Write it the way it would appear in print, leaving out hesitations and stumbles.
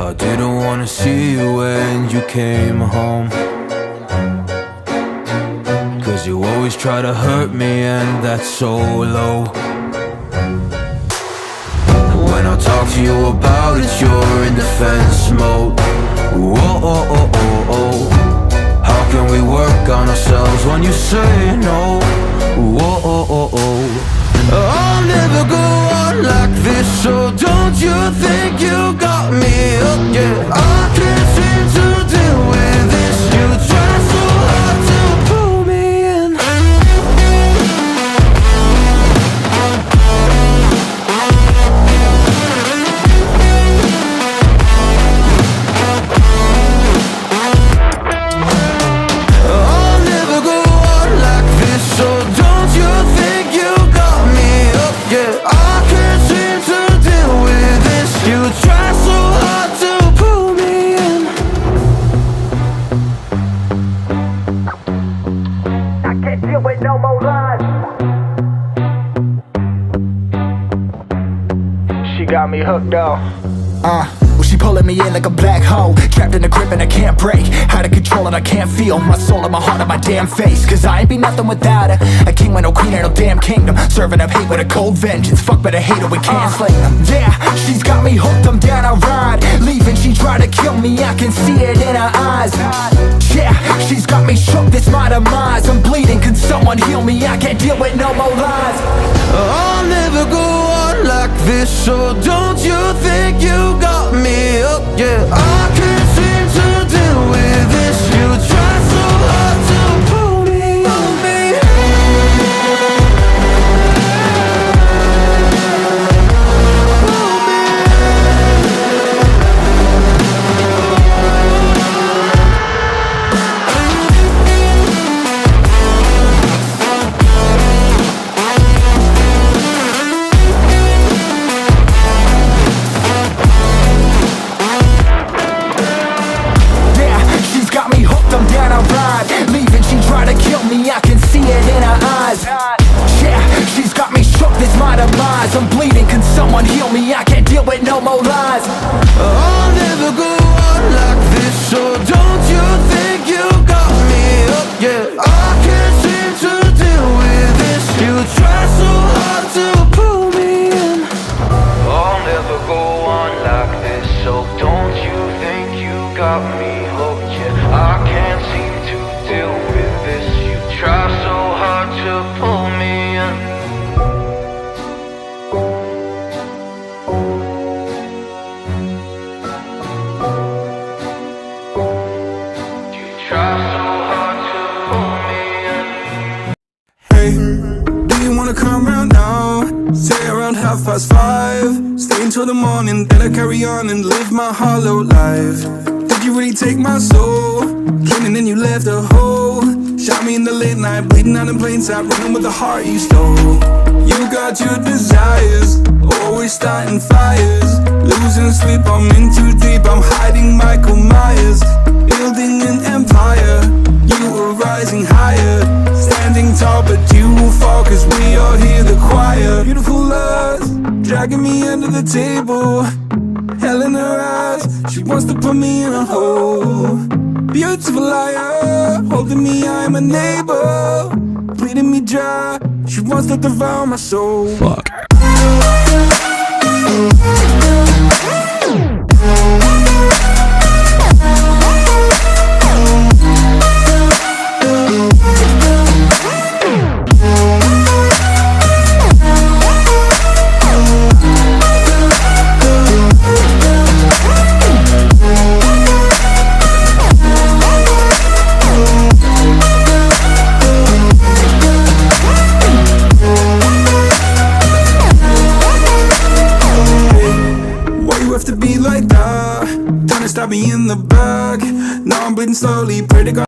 I didn't wanna see you when you came home, 'cause you always try to hurt me, and that's so low. When I talk to you about it, you're in defense mode. Whoa, oh, oh, oh, oh. How can we work on ourselves when you say no? Whoa, oh, oh, oh. I'll never go on like this, so don't you think you got me up? Yeah, I can't seem to deal with this. You try so hard to pull me in. I'll never go on like this, so don't you think you got me up? Yeah, I can't seem to deal with this. You try so hard to pull me in. I can't deal with no more lies. She got me hooked up. Well, she pulling me in like a black hole, trapped in a grip and I can't break. Out of control and I can't feel my soul and my heart on my damn face. 'Cause I ain't be nothing without her. A king with no queen and no damn kingdom, serving up hate with a cold vengeance. Fuck, but I hate her, we can't slay them. Yeah, she's got me hooked, I'm down, I ride. Leaving, she tried to kill me, I can see it in her eyes. Yeah, she's got me shook, this my demise. I'm bleeding, can someone heal me? I can't deal with no more lies. I'll never go on like this, so don't you think you got me up? Yeah, I can't seem to deal with this. You try so hard to pull me on me. Yeah, she's got me hooked, I'm down, I ride. Leaving, she tried to kill me, I can see it in her eyes. Yeah, she's got me shook, this my demise. I'm bleeding, can someone heal me? I can't deal with no more lies. I'll never go on like this, so don't you think you got me up? Yeah, I can't seem to deal with this. You try so hard to pull me in. I'll never go on like this, so don't you think you got me hooked? Yeah, I can't seem to deal with this. You try so hard to pull me in. You try so hard to pull me in. Hey, do you wanna come round now? Say around 5:30. Stay until the morning, then I carry on and live my hollow life. Did you really take my soul? Cleaning and you left a hole. Shot me in the late night, bleeding out in plain sight, running with the heart you stole. You got your desires, always starting fires. Losing sleep, I'm in too deep, I'm hiding Michael Myers. Building an empire, you were rising higher. Standing tall, but you will fall, 'cause we all hear the choir. Beautiful love, dragging me under the table. Hell in her eyes, she wants to put me in a hole. Beautiful liar, holding me, I'm a neighbor. Bleeding me dry, she wants to devour my soul. Fuck. Stop me in the back. Now I'm bleeding slowly. Pray to God